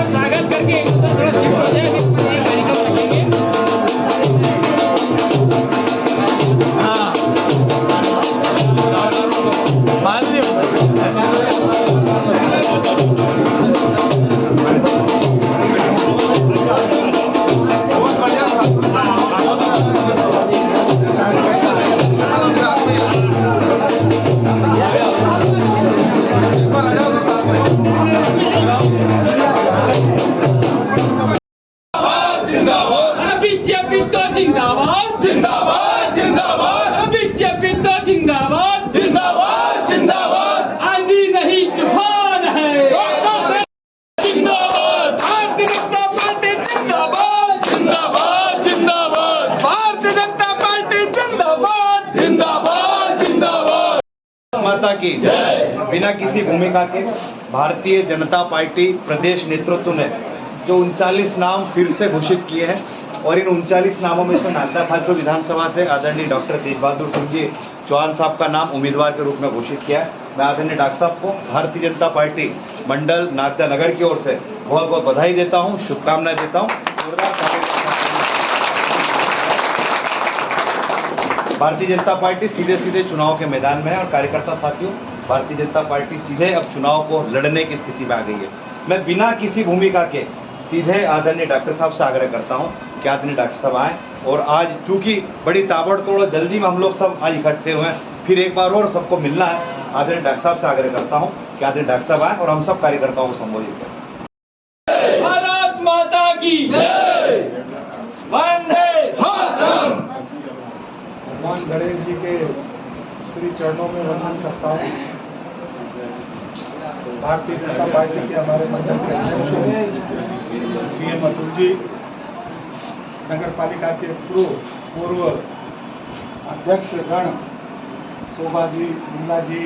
स्वागत करके थोड़ा शिफ्ट हो जाए, कार्यक्रम रखेंगे। बीजेपी तो जिंदाबाद जिंदाबाद जिंदाबाद बीजेपी तो जिंदाबाद जिंदाबाद जिंदाबाद आंधी नहीं तूफान है जिंदाबाद भारतीय जनता पार्टी जिंदाबाद जिंदाबाद जिंदाबाद भारतीय जनता पार्टी जिंदाबाद जिंदाबाद जिंदाबाद। माता की जय। बिना किसी भूमिका के भारतीय जनता पार्टी प्रदेश नेतृत्व ने जो 39 नाम फिर से घोषित किए हैं और इन 39 नामों में से नागदा खाचो विधानसभा से आदरणीय डॉक्टर तेज बहादुर सिंह जी चौहान साहब का नाम उम्मीदवार के रूप में घोषित किया है। मैं आदरणीय डॉक्टर साहब को भारतीय जनता पार्टी मंडल नागदा नगर की ओर से बहुत बहुत बधाई देता हूँ, शुभकामनाएं देता हूँ। भारतीय जनता पार्टी सीधे सीधे चुनाव के मैदान में है और कार्यकर्ता साथियों, भारतीय जनता पार्टी सीधे अब चुनाव को लड़ने की स्थिति में आ गई है। मैं बिना किसी भूमिका के सीधे आदरणीय डॉक्टर साहब से आग्रह करता हूं कि आदरणीय डॉक्टर साहब आएँ और आज चूंकि बड़ी ताबड़तोड़ जल्दी में हम लोग सब आज इकट्ठे हुए हैं, फिर एक बार और सबको मिलना है। आदरणीय डॉक्टर साहब से आग्रह करता हूं कि आदरणीय डॉक्टर साहब आएँ और हम सब कार्यकर्ताओं को संबोधित करें। भारत माता की जय। वंदे मातरम। भगवान गणेश जी के श्री चरणों में वंदन करता हूँ। भारतीय जनता पार्टी के हमारे मंडल के अध्यक्ष सीएम अतुल जी, नगर पालिका के पूर्व अध्यक्ष गण शोभा जी, बिमला जी,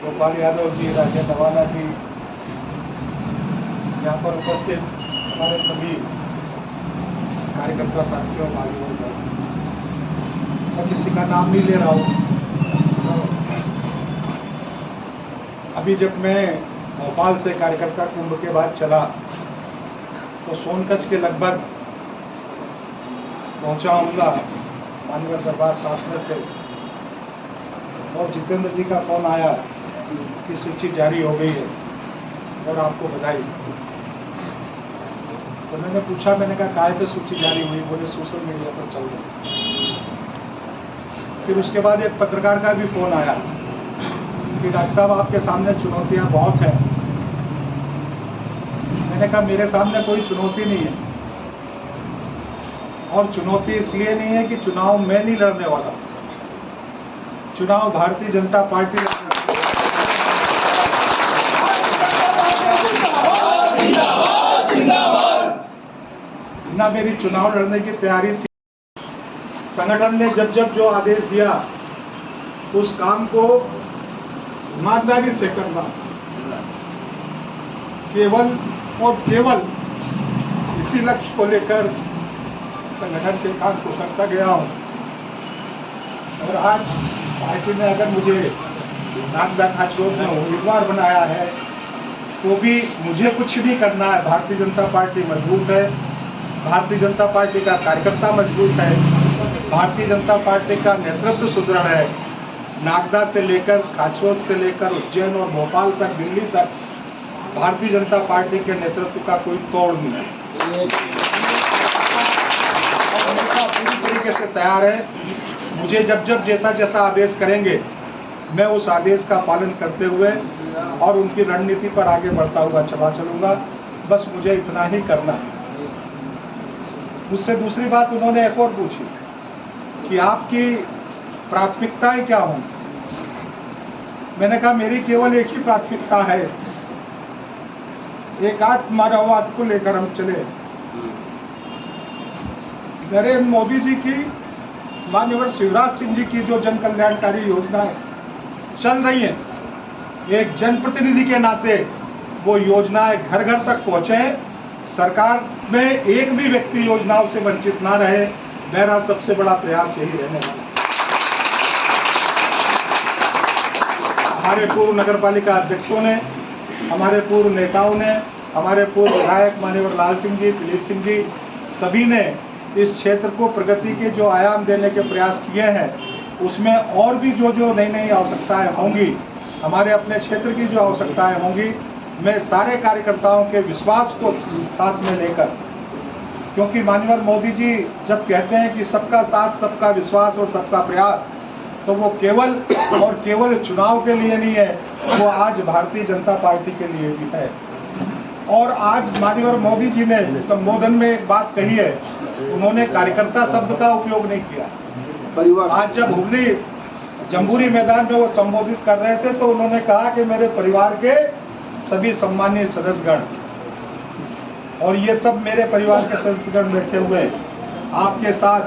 गोपाल यादव जी, राजेंद्र नवाला जी, यहाँ पर उपस्थित हमारे सभी कार्यकर्ता साथियों, भाइयों, मैं किसी का नाम नहीं ले रहा हूँ। अभी जब मैं भोपाल से कार्यकर्ता कुंभ के बाद चला तो सोनकच्छ के लगभग पहुंचा हूँगा मानवर दरबार शासक से और जितेंद्र जी का फोन आया कि सूची जारी हो गई है और आपको बधाई। तो मैंने पूछा, मैंने कहा काहे पे सूची जारी हुई? बोले सोशल मीडिया पर चल रही। फिर उसके बाद एक पत्रकार का भी फोन आया कि डॉक्टर साहब आपके सामने चुनौतियां बहुत हैं। मैंने कहा मेरे सामने कोई चुनौती नहीं है और चुनौती इसलिए नहीं है कि चुनाव मैं नहीं लड़ने वाला, चुनाव भारतीय जनता पार्टी ना मेरी चुनाव लड़ने की तैयारी थी। संगठन ने जब जब जो आदेश दिया उस काम को ईमानदारी से करना, केवल और केवल इसी लक्ष्य को लेकर संगठन के काम को करता गया हूं। और आज पार्टी ने अगर मुझे नागदा खाचोट में उम्मीदवार बनाया है तो भी मुझे कुछ नहीं करना है। भारतीय जनता पार्टी मजबूत है, भारतीय जनता पार्टी का कार्यकर्ता मजबूत है, भारतीय जनता पार्टी का नेतृत्व सुदृढ़ है। नागदा से लेकर खाचोट से लेकर उज्जैन और भोपाल तक, दिल्ली तक भारतीय जनता पार्टी के नेतृत्व का कोई तोड़ नहीं है। पूरी तरीके से तैयार है। मुझे जब जब जैसा जैसा आदेश करेंगे मैं उस आदेश का पालन करते हुए और उनकी रणनीति पर आगे बढ़ता हुआ चला चलूंगा। बस मुझे इतना ही करना है। मुझसे दूसरी बात उन्होंने एक और पूछी कि आपकी प्राथमिकताएं क्या होंगी। मैंने कहा मेरी केवल एक ही प्राथमिकता है, एकात्मवाद को लेकर हम चले। नरेंद्र मोदी जी की, माननीय शिवराज सिंह जी की जो जन कल्याणकारी योजनाएं चल रही हैं, एक जनप्रतिनिधि के नाते वो योजनाएं घर घर तक पहुंचे, सरकार में एक भी व्यक्ति योजनाओं से वंचित ना रहे। मेरा सबसे बड़ा प्रयास यही रहने वाला है। हमारे पूर्व नगरपालिका अध्यक्षों ने, हमारे पूर्व नेताओं ने, हमारे पूर्व विधायक माननीय लाल सिंह जी, दिलीप सिंह जी, सभी ने इस क्षेत्र को प्रगति के जो आयाम देने के प्रयास किए हैं, उसमें और भी जो नई नई आवश्यकताएं होंगी, हमारे अपने क्षेत्र की जो आवश्यकताएं होंगी, मैं सारे कार्यकर्ताओं के विश्वास को साथ में लेकर, क्योंकि माननीय मोदी जी जब कहते हैं कि सबका साथ, सबका विश्वास और सबका प्रयास, तो वो केवल और केवल चुनाव के लिए नहीं है, वो आज भारतीय जनता पार्टी के लिए भी है। और आज माननीय मोदी जी ने संबोधन में एक बात कही है, उन्होंने कार्यकर्ता शब्द का उपयोग नहीं किया। आज जब हुगली जम्बूरी मैदान में वो संबोधित कर रहे थे तो उन्होंने कहा कि मेरे परिवार के सभी सम्मानीय सदस्यगण, और ये सब मेरे परिवार के सदस्यगण बैठे हुए आपके साथ,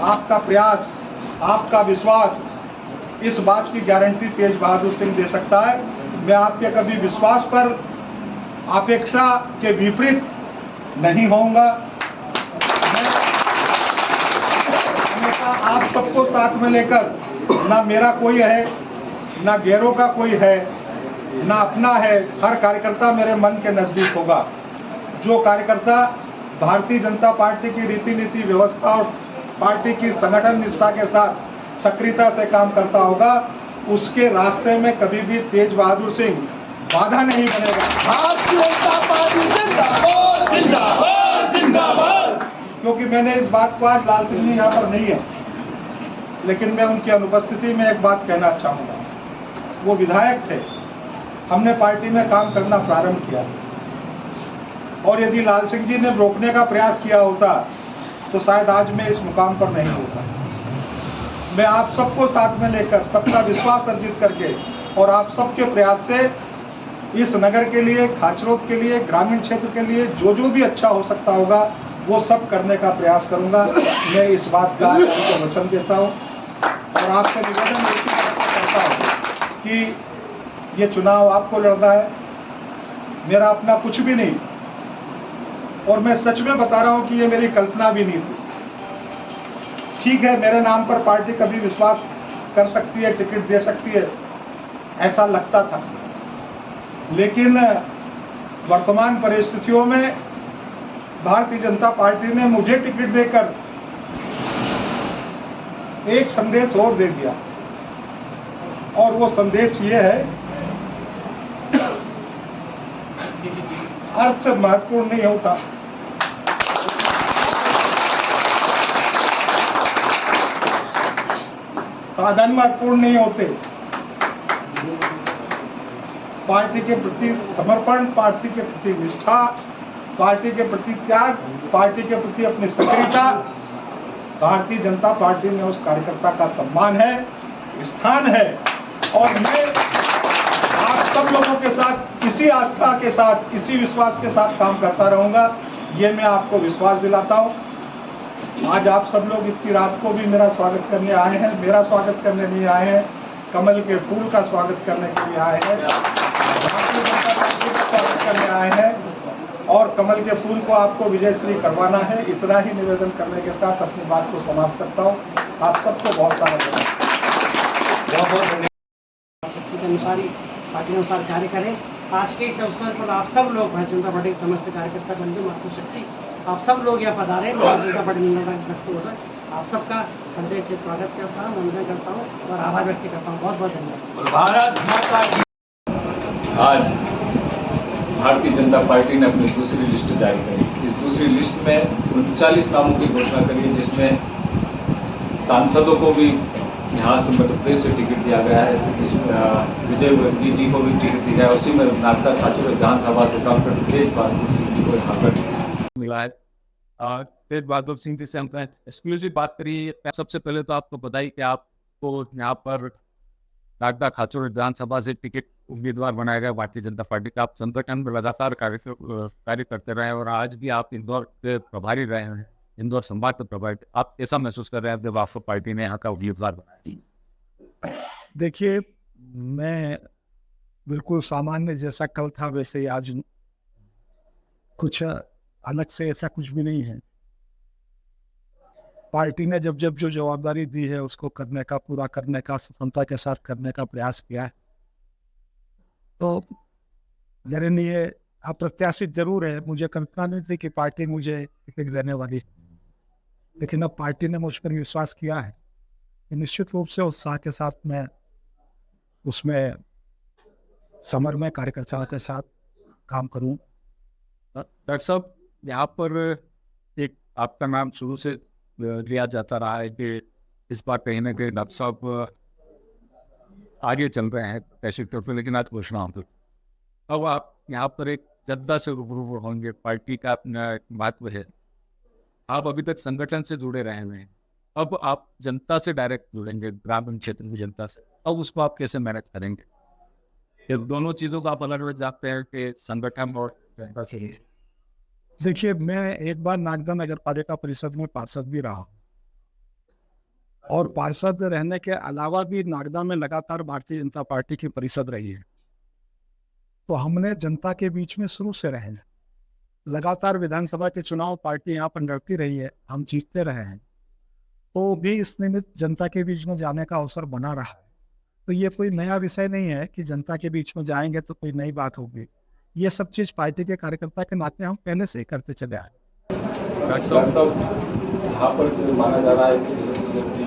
आपका प्रयास, आपका विश्वास, इस बात की गारंटी तेज बहादुर सिंह दे सकता है। मैं आपके कभी विश्वास पर अपेक्षा के विपरीत नहीं होऊंगा। हमेशा आप सबको साथ में लेकर, ना मेरा कोई है, ना गैरों का कोई है, ना अपना है, हर कार्यकर्ता मेरे मन के नजदीक होगा। जो कार्यकर्ता भारतीय जनता पार्टी की रीति नीति व्यवस्था और पार्टी की संगठन निष्ठा के साथ सक्रियता से काम करता होगा, उसके रास्ते में कभी भी तेज बहादुर सिंह बाधा नहीं बनेगा। भारतीय जनता पार्टी जिंदाबाद, जिंदाबाद, जिंदाबाद। क्योंकि मैंने इस बात को, आज लाल सिंह जी यहाँ पर नहीं है, लेकिन मैं उनकी अनुपस्थिति में एक बात कहना चाहूँगा। वो विधायक थे, हमने पार्टी में काम करना प्रारंभ किया, और यदि लाल सिंह जी ने रोकने का प्रयास किया होता तो शायद आज मैं इस मुकाम पर नहीं होता। मैं आप सबको साथ में लेकर, सबका विश्वास अर्जित करके और आप सबके प्रयास से इस नगर के लिए, खाचरोद के लिए, ग्रामीण क्षेत्र के लिए जो भी अच्छा हो सकता होगा वो सब करने का प्रयास करूंगा। मैं इस बात का आपको वचन देता हूं और आपसे निवेदन करता हूं कि ये चुनाव आपको लड़ना है, मेरा अपना कुछ भी नहीं, और मैं सच में बता रहा हूं कि ये मेरी कल्पना भी नहीं थी। ठीक है, मेरे नाम पर पार्टी कभी विश्वास कर सकती है, टिकट दे सकती है, ऐसा लगता था, लेकिन वर्तमान परिस्थितियों में भारतीय जनता पार्टी ने मुझे टिकट देकर एक संदेश और दे दिया, और वो संदेश ये है, अर्थ महत्वपूर्ण नहीं होता, साधन महत्वपूर्ण नहीं होते, पार्टी के प्रति समर्पण, पार्टी के प्रति निष्ठा, पार्टी के प्रति त्याग, पार्टी के प्रति अपनी सक्रियता, भारतीय जनता पार्टी में उस कार्यकर्ता का सम्मान है, स्थान है। और मैं आप सब लोगों के साथ इसी आस्था के साथ, इसी विश्वास के साथ काम करता रहूंगा, ये मैं आपको विश्वास दिलाता हूं। आज आप सब लोग इतनी रात को भी मेरा स्वागत करने आए हैं, मेरा स्वागत करने नहीं आए हैं, कमल के फूल का स्वागत करने के लिए आए हैं, भारतीय जनता पार्टी का स्वागत करने आए हैं, और कमल के फूल को आपको विजयश्री करवाना है। इतना ही निवेदन करने के साथ अपनी बात को समाप्त करता हूँ। आप सबको बहुत सारा धन्यवाद। शक्ति के अनुसार ही पार्टी के अनुसार कार्य करें। आज के इस अवसर पर आप सब लोग भारतीय जनता पार्टी के समस्त कार्यकर्ता बंधु मातृशक्ति, आप सब लोग यहाँ पधारे। भारतीय जनता पार्टी रखते हुए आप सबका हृदय से स्वागत करता हूँ, वंदन करता हूँ और आभार व्यक्त करता हूँ। बहुत बहुत धन्यवाद। भारत माता की। आज भारतीय जनता पार्टी ने अपनी दूसरी लिस्ट जारी करी। इस दूसरी लिस्ट में 39 नामों की घोषणा करी है, जिसमें सांसदों को भी यहाँ से मध्य प्रदेश से टिकट दिया गया है, जिसमें विजय वर्गीय जी को भी टिकट दिया है। उसी में नागदा खाचूर विधानसभा से डॉक्टर तेज बहादुर सिंह जी को यहाँ पर मिला है। तेज बहादुर सिंह जी से हमने एक्सक्लूसिव बात करी। सबसे पहले तो आपको बताइए कि आपको यहाँ पर नागदा खाचूर विधानसभा से टिकट उम्मीदवार बनाया गया भारतीय जनता पार्टी का। आप संगठन में लगातार कार्य करते रहे और आज भी आप इंदौर के प्रभारी रहे हैं, इंदौर संभाग के प्रभारी। आप कैसा महसूस कर रहे हैं जब आपको पार्टी ने यहाँ का उम्मीदवार बनाया? देखिए, मैं बिल्कुल सामान्य जैसा कल था वैसे ही आज हूँ, कुछ अलग से ऐसा कुछ भी नहीं है। पार्टी ने जब जब जो जवाबदारी दी है उसको करने का, पूरा करने का, सफलता के साथ करने का प्रयास किया है। तो मेरे लिए अप्रत्याशित जरूर है, मुझे कल्पना नहीं थी कि पार्टी मुझे टिकट देने वाली है। लेकिन अब पार्टी ने मुझ पर विश्वास किया है कि निश्चित रूप से उत्साह के साथ मैं उसमें समर में कार्यकर्ताओं के साथ काम करूं। डॉक्टर साहब, यहाँ पर एक आपका नाम शुरू से लिया जाता रहा है कि इस बार कहीं ना कहीं डॉक्टर साहब आगे चल रहे हैं प्रत्याशी के तौर पर, लेकिन आज घोषणा होगी। अब आप यहाँ पर एक जनता से रूबरू होंगे, पार्टी का अपना एक महत्व है। आप अभी तक संगठन से जुड़े रहे हैं, अब आप जनता से डायरेक्ट जुड़ेंगे, ग्रामीण क्षेत्र की जनता से। अब उसको आप कैसे मैनेज करेंगे? ये दोनों चीज़ों को आप अलग अलग जानते हैं कि संगठन और जनता से। देखिए, मैं एक बार नागदा नगर पालिका परिषद में पार्षद भी रहा हूं, और पार्षद रहने के अलावा भी नागदा में लगातार भारतीय जनता पार्टी की परिषद रही है। तो हमने जनता के बीच में शुरू से रहे हैं। लगातार विधानसभा के चुनाव पार्टी यहाँ पर लड़ती रही है, हम जीतते रहे हैं, तो भी इस निमित्त जनता के बीच में जाने का अवसर बना रहा है। तो ये कोई नया विषय नहीं है कि जनता के बीच में जाएंगे तो कोई नई बात होगी। ये सब चीज पार्टी के कार्यकर्ता के नाते हम पहले से ही करते चले आए। डॉक्टर डॉक्टर साहब, साहब, यहाँ पर जो माना जा रहा है कि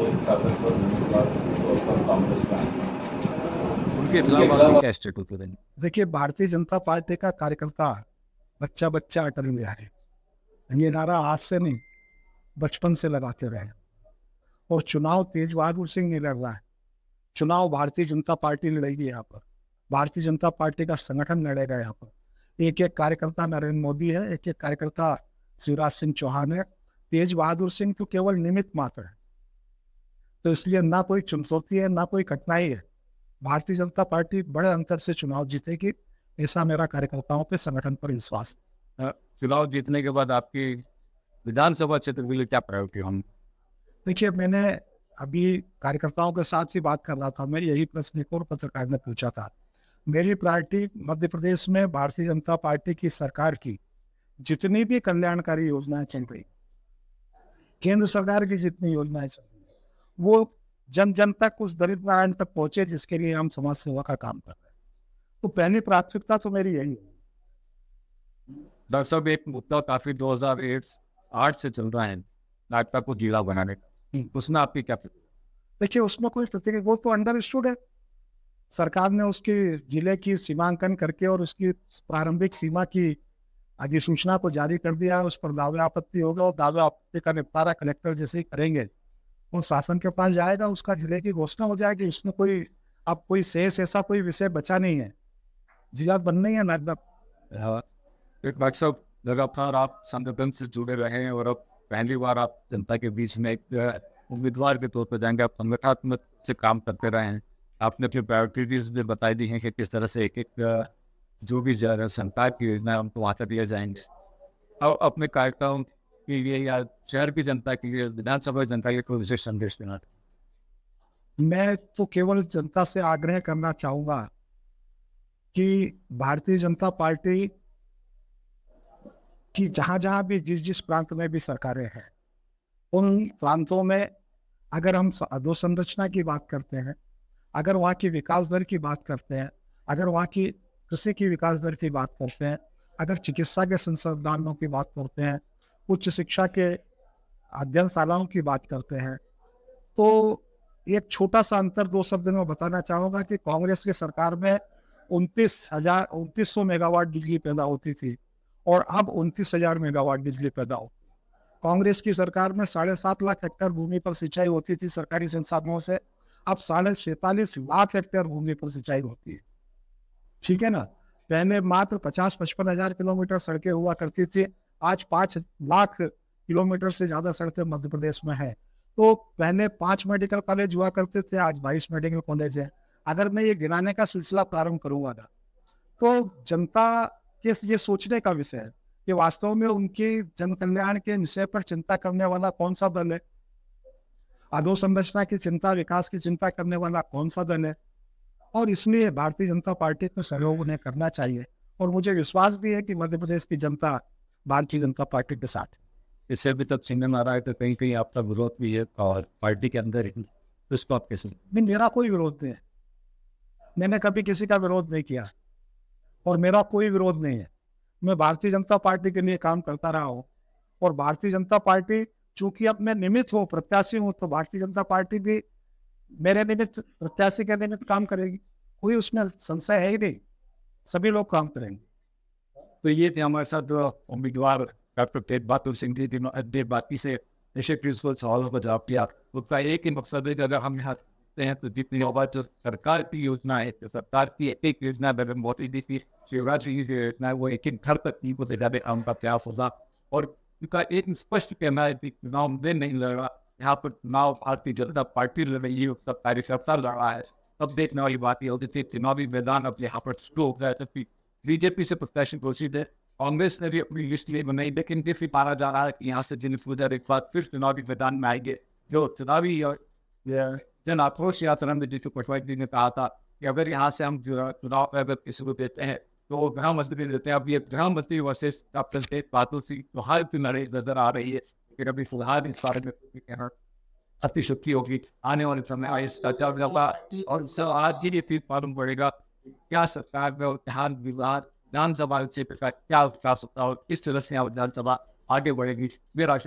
एक ताकतवर उम्मीदवार के तौर पर कांग्रेस से आएंगे। उनके खिलाफ आपकी क्या स्टेटस होगा? देखिए, भारतीय जनता पार्टी का कार्यकर्ता बच्चा बच्चा अटल बिहारी, ये नारा आज से नहीं, बचपन से लगाते रहे। और चुनाव तेज बहादुर सिंह नहीं लड़ रहा है, चुनाव भारतीय जनता पार्टी लड़ेगी। यहाँ पर भारतीय जनता पार्टी का संगठन लड़ेगा। यहाँ पर एक एक कार्यकर्ता नरेंद्र मोदी है, एक एक कार्यकर्ता शिवराज सिंह चौहान है। तेज बहादुर सिंह तो केवल निमित्त मात्र है। तो इसलिए ना कोई चुनौती है, ना कोई कठिनाई है। भारतीय जनता पार्टी बड़े अंतर से चुनाव जीतेगी, ऐसा मेरा कार्यकर्ताओं पे, संगठन पर विश्वास है। चुनाव जीतने के बाद आपकी विधानसभा क्षेत्र के लिए क्या प्रायोरिटी होंगी? देखिए, मैंने अभी कार्यकर्ताओं के साथ ही बात कर रहा था, मैं यही प्रश्न एक और पत्रकार ने पूछा था। मेरी प्रायोरिटी मध्य प्रदेश में भारतीय जनता पार्टी की सरकार की जितनी भी कल्याणकारी योजनाएं चल रही, केंद्र सरकार की जितनी योजनाएं चल रही, वो जन जन तक, उस दलित नारायण तक पहुंचे, जिसके लिए हम समाज सेवा का काम कर रहे हैं। तो पहली प्राथमिकता तो मेरी यही है। डॉक्टर साहब, एक मुद्दा काफी 2008 से चल रहा है, नागदा को जिला बनाने का, उसमें आपकी क्या? देखिए, उसमें कोई प्रतिक्रिया, वो तो अंडरस्टूड है। सरकार ने उसके जिले की सीमांकन करके और उसकी प्रारंभिक सीमा की अधिसूचना को जारी कर दिया है। उस पर दावे आपत्ति होगा, और दावे आपत्ति का निपटारा कलेक्टर जैसे ही करेंगे, वो शासन के पास जाएगा, उसका जिले की घोषणा हो जाएगी। इसमें कोई अब कोई शेष ऐसा कोई विषय बचा नहीं है। जिला बनना ही है नागदा। डॉक्टर साहब, लगातार आप संगठन से जुड़े रहे हैं और अब पहली बार आप जनता के बीच में एक उम्मीदवार के तौर पर जाएंगे। आप संगठनात्मक से काम करते रहे हैं, आपने अपनी प्रायोरिटीज भी बताई दी हैं कि किस तरह से एक एक जो भी सरकार की योजना है उनको वहाँ तक दिए जाएंगे। अब अपने कार्यक्रम के लिए या शहर की जनता के लिए, विधानसभा जनता के लिए कोई विशेष संदेश देना? मैं तो केवल जनता से आग्रह करना चाहूंगा कि भारतीय जनता पार्टी की जहां जहां भी, जिस जिस प्रांत में भी सरकारें हैं, उन प्रांतों में अगर हम अधोसंरचना की बात करते हैं, अगर वहाँ की विकास दर की बात करते हैं, अगर वहाँ की कृषि की विकास दर की बात करते हैं, अगर चिकित्सा के संसाधनों की बात करते हैं, उच्च शिक्षा के अध्ययनशालाओं की बात करते हैं, तो एक छोटा सा अंतर 2 शब्द में बताना चाहूँगा कि कांग्रेस की सरकार में 2900 मेगावाट बिजली पैदा होती थी, और अब 29,000 मेगावाट बिजली पैदा हो। कांग्रेस की सरकार में 7.5 लाख हेक्टेयर भूमि पर सिंचाई होती थी सरकारी संसाधनों से, अब 47.5 लाख हेक्टेयर भूमि पर सिंचाई होती है। ठीक है ना? पहले मात्र 50-55 हजार किलोमीटर सड़कें हुआ करती थी, आज 5 लाख किलोमीटर से ज्यादा सड़कें मध्य प्रदेश में है। तो पहले 5 मेडिकल कॉलेज हुआ करते थे, आज 22 मेडिकल कॉलेज है। अगर मैं ये गिनाने का सिलसिला प्रारंभ करूंगा ना, तो जनता के ये सोचने का विषय है कि वास्तव में उनके जन कल्याण के विषय पर चिंता करने वाला कौन सा दल है, अधोसंरचना की चिंता, विकास की चिंता करने वाला कौन सा दल है। और इसलिए भारतीय जनता पार्टी को सहयोग उन्हें करना चाहिए, और मुझे विश्वास भी है कि मध्य प्रदेश की जनता भारतीय जनता पार्टी के साथ है। इससे अभी तक चिन्ह आ रहा है तो कहीं कहीं आपका विरोध भी है और पार्टी के अंदर ही, तो इसको आप कैसे? नहीं, मेरा कोई विरोध नहीं है, मैंने कभी किसी का विरोध नहीं किया। और मेरा कोई विरोध नहीं है। मैं भारतीय जनता पार्टी के लिए काम करता रहा हूँ और भारतीय जनता पार्टी चूंकि अब मैं निमित्त हूँ, प्रत्याशी हूँ, तो भारतीय जनता पार्टी भी मेरे निमित्त, प्रत्याशी के निमित्त काम करेगी। कोई उसमें संशय है ही नहीं, सभी लोग काम करेंगे। तो ये थे हमारे साथ उम्मीदवार डॉक्टर तेज बहादुर सिंह जी, जिन्होंने बाकी से निश्चित रूप से सवालों का जवाब दिया। उसका एक ही मकसद है कि अगर हम यहाँ आते हैं तो जितनी बार जो सरकार की योजना है, जो सरकार की एक योजना नरेंद्र मोदी जी की, शिवराज सिंह की योजना है, वो एक एक घर तक की को दिलाने का उनका प्रयास होगा। और उनका एक स्पष्ट कहना है कि चुनाव में नहीं लड़ रहा, यहाँ पर चुनाव भारतीय जनता पार्टी लड़ रही है, उसका कार्यकर्ता लड़ रहा है। तब देखने वाली बात यह होती थी चुनावी मैदान अब यहाँ पर शुरू हो गया, जबकि बीजेपी से प्रत्याशी घोषित है, कांग्रेस ने भी अपनी लिस्ट नहीं बनाई, लेकिन ये भी माना जा रहा है कि यहाँ से जिन फूजर एक बार फिर चुनावी मैदान में आएंगे। जो चुनावी जन आक्रोश यात्रा में जिसको पटवारी जी ने कहा था कि अगर यहाँ से हम चुनाव में अगर किसी को देते हैं तो गृह मंत्री देते हैं। अब ये गृह मंत्री वर्सेस डॉक्टर तेज बहादुर सिंह तो हाल की लड़ाई नजर आ रही है, लेकिन अभी फिलहाल इस बारे में कहना अति शक्ति होगी। आने वाले समय इसका जब होगा और आज ही ये चीज मालूम पड़ेगा क्या सरकार में विधानसभा क्षेत्र का क्या विकास होता है और किस तरह से विधानसभा आगे बढ़ेगी। मेरा